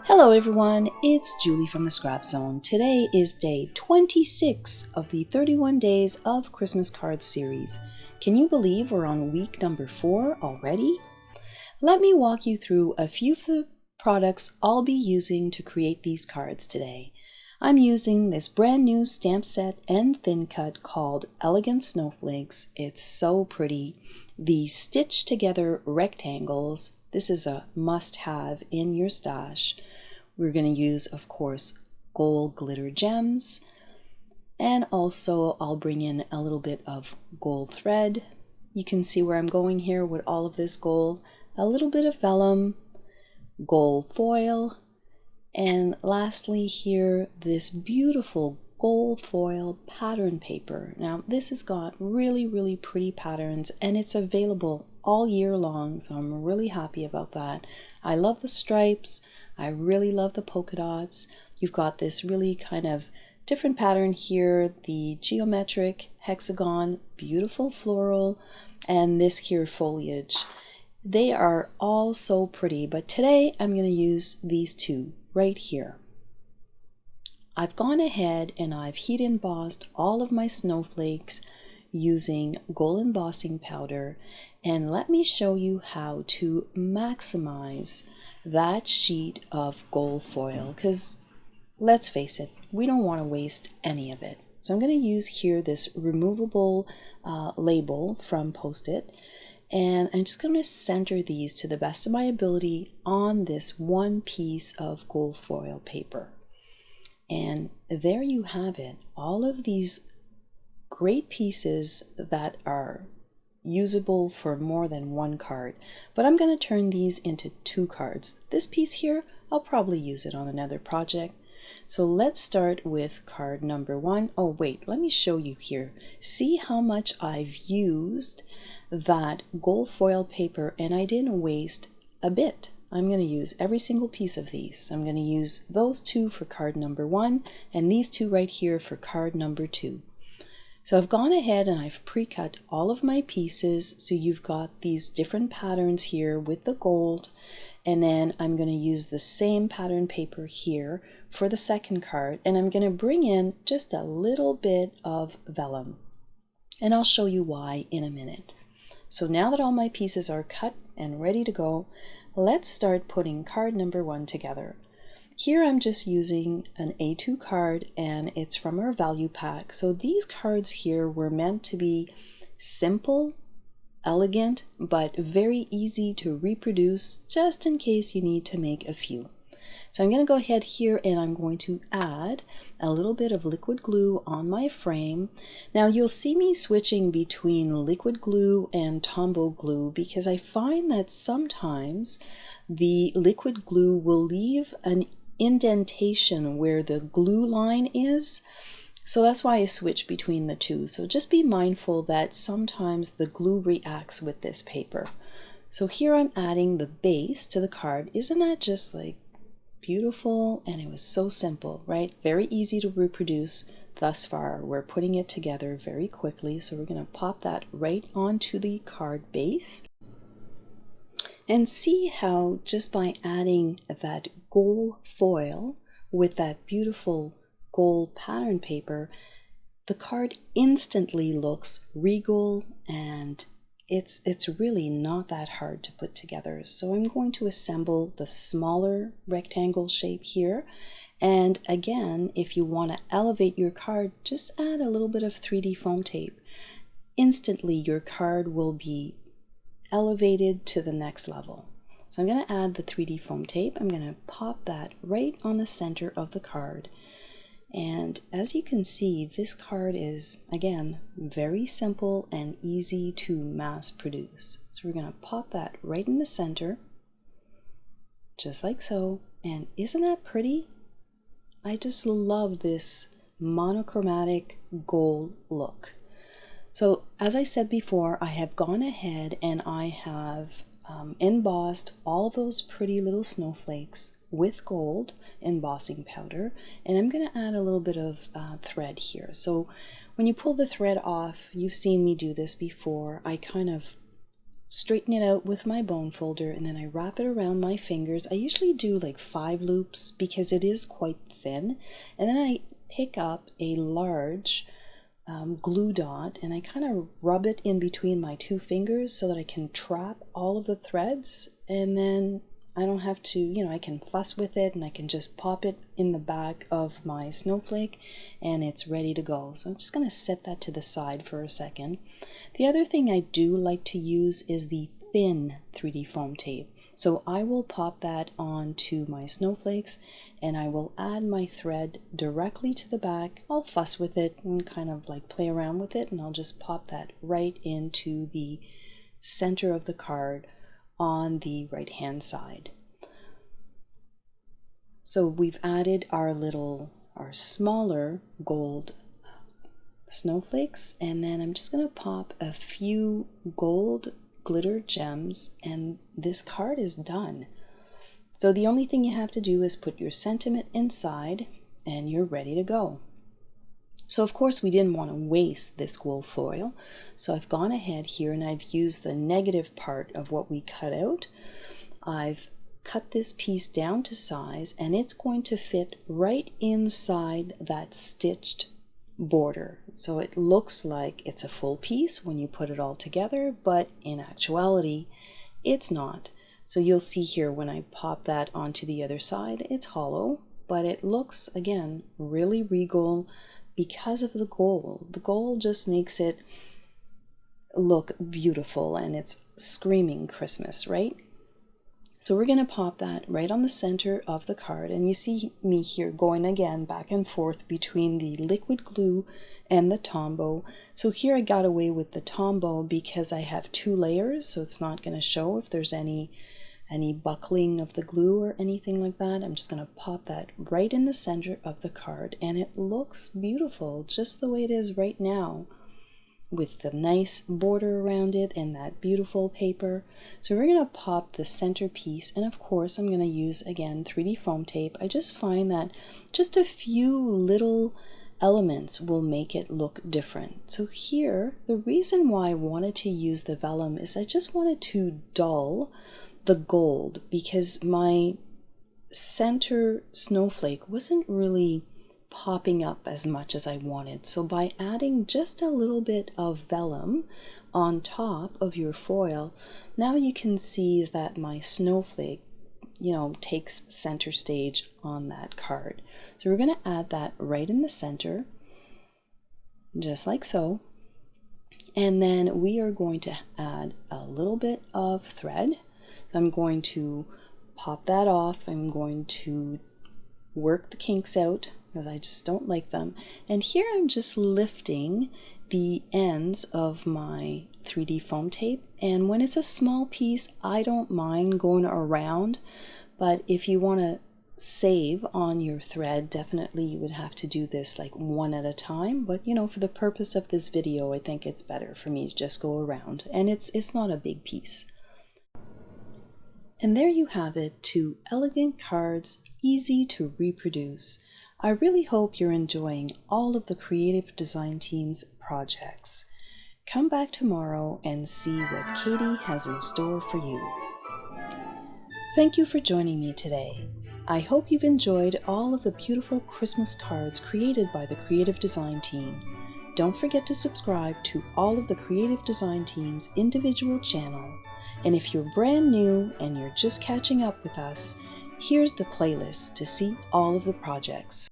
Hello everyone, it's Julie from the Scrap Zone. Today is day 26 of the 31 Days of Christmas Cards series. Can you believe we're on week number 4 already? Let me walk you through a few of the products I'll be using to create these cards today. I'm using this brand new stamp set and thin cut called Elegant Snowflakes. It's so pretty. The stitched together rectangles, this is a must-have in your stash. We're going to use, of course, gold glitter gems, and also I'll bring in a little bit of gold thread. You can see where I'm going here with all of this gold, a little bit of vellum, gold foil, and lastly here, this beautiful gold foil pattern paper. Now this has got really pretty patterns and it's available all year long, so I'm really happy about that. I love the stripes. I really love the polka dots. You've got this really kind of different pattern here, the geometric hexagon, beautiful floral, and this here foliage. They are all so pretty, but today I'm going to use these two right here. I've gone ahead and I've heat embossed all of my snowflakes using gold embossing powder, and let me show you how to maximize that sheet of gold foil, because let's face it, we don't want to waste any of it. So I'm going to use here this removable label from Post-it, and I'm just going to center these to the best of my ability on this one piece of gold foil paper. And there you have it, all of these great pieces that are usable for more than one card, but I'm going to turn these into 2 cards. This piece here, I'll probably use it on another project. So let's start with card number 1. Oh wait, let me show you here. See how much I've used that gold foil paper and I didn't waste a bit. I'm going to use every single piece of these. I'm going to use those 2 for card number 1 and these 2 right here for card number 2. So I've gone ahead and I've pre-cut all of my pieces, so you've got these different patterns here with the gold, and then I'm going to use the same pattern paper here for the second card, and I'm going to bring in just a little bit of vellum, and I'll show you why in a minute. So now that all my pieces are cut and ready to go, let's start putting card number 1 together. Here I'm just using an A2 card and it's from our value pack. So these cards here were meant to be simple, elegant, but very easy to reproduce just in case you need to make a few. So I'm going to go ahead here and I'm going to add a little bit of liquid glue on my frame. Now you'll see me switching between liquid glue and Tombow glue because I find that sometimes the liquid glue will leave an indentation where the glue line is, so that's why I switch between the two. So just be mindful that sometimes the glue reacts with this paper. So here I'm adding the base to the card. Isn't that just like beautiful? And it was so simple, right? Very easy to reproduce thus far. We're putting it together very quickly, so we're going to pop that right onto the card base. And see how just by adding that gold foil with that beautiful gold pattern paper, the card instantly looks regal, and it's really not that hard to put together. So I'm going to assemble the smaller rectangle shape here. And again, if you want to elevate your card, just add a little bit of 3D foam tape. Instantly your card will be elevated to the next level. So I'm going to add the 3D foam tape. I'm going to pop that right on the center of the card. And as you can see, this card is, again, very simple and easy to mass produce. So we're going to pop that right in the center, just like so. And isn't that pretty? I just love this monochromatic gold look. So as I said before, I have gone ahead and I have embossed all those pretty little snowflakes with gold embossing powder, and I'm going to add a little bit of thread here. So when you pull the thread off, you've seen me do this before, I kind of straighten it out with my bone folder, and then I wrap it around my fingers. I usually do like 5 loops because it is quite thin, and then I pick up a large glue dot and I kind of rub it in between my 2 fingers so that I can trap all of the threads, and then I don't have to, I can fuss with it, and I can just pop it in the back of my snowflake and it's ready to go. So I'm just going to set that to the side for a second. The other thing I do like to use is the thin 3D foam tape. So I will pop that onto my snowflakes and I will add my thread directly to the back. I'll fuss with it and kind of like play around with it, and I'll just pop that right into the center of the card on the right hand side. So we've added our smaller gold snowflakes, and then I'm just going to pop a few gold glitter gems and this card is done. So the only thing you have to do is put your sentiment inside and you're ready to go. So of course we didn't want to waste this gold foil, so I've gone ahead here and I've used the negative part of what we cut out. I've cut this piece down to size and it's going to fit right inside that stitched border. So it looks like it's a full piece when you put it all together, but in actuality it's not. So you'll see here when I pop that onto the other side, it's hollow, but it looks again really regal because of the gold. The gold just makes it look beautiful and it's screaming Christmas, right? So we're going to pop that right on the center of the card, and you see me here going again back and forth between the liquid glue and the Tombow. So here I got away with the Tombow because I have 2 layers, so it's not going to show if there's any buckling of the glue or anything like that. I'm just going to pop that right in the center of the card, and it looks beautiful just the way it is right now, with the nice border around it and that beautiful paper. So we're going to pop the center piece, and of course I'm going to use again 3D foam tape. I just find that just a few little elements will make it look different. So here, the reason why I wanted to use the vellum is I just wanted to dull the gold because my center snowflake wasn't really popping up as much as I wanted. So by adding just a little bit of vellum on top of your foil, now you can see that my snowflake, takes center stage on that card. So we're going to add that right in the center, just like so. And then we are going to add a little bit of thread. So I'm going to pop that off. I'm going to work the kinks out because I just don't like them. And here I'm just lifting the ends of my 3D foam tape, and when it's a small piece I don't mind going around, but if you want to save on your thread, definitely you would have to do this like one at a time, but for the purpose of this video I think it's better for me to just go around, and it's not a big piece. And there you have it, 2 elegant cards, easy to reproduce. I really hope you're enjoying all of the creative design team's projects. Come back tomorrow and see what Katy has in store for you. Thank you for joining me today. I hope you've enjoyed all of the beautiful Christmas cards created by the creative design team. Don't forget to subscribe to all of the creative design team's individual channel. And if you're brand new and you're just catching up with us, here's the playlist to see all of the projects.